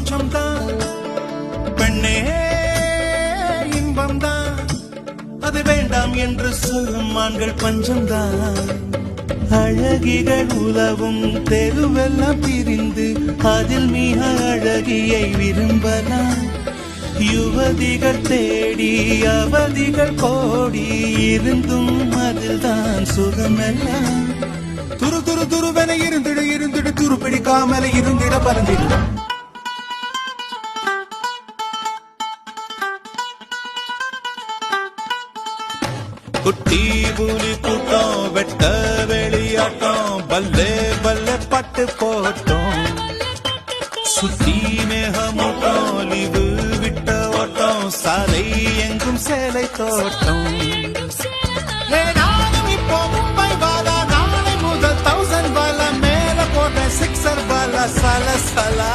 கொஞ்சம்தான் பெண்ணே இன்பம்தான் அது வேண்டாம் என்று சொல்லும் ஆண்கள் பஞ்சம்தான் அழகிகள் உலவும் தெருவெல்லாம் பிரிந்து அதில் மிக அழகியை விரும்பலாம் யுவதிகள் தேடி அவதிகள் கோடி இருந்தும் அதில்தான் சுகமெல்லாம் துரு துரு துருவென இருந்திட இருந்திட துரு பிடிக்காமல இருந்திட பறந்திட குட்டி புலி கூட்டம் வெட்ட வெளியாட்டம் பல்லே பல்லே பட்டு போட்டோம் சுத்தி மேகமூட்டம் லிவு விட்ட ஓட்டம் சாலை எங்கும் சேலை தோட்டம் நானும் இப்போ மும்பை வாலா நாளை முதல் 1000 வாலா மேல போட்ட 6 வாலா சல சலா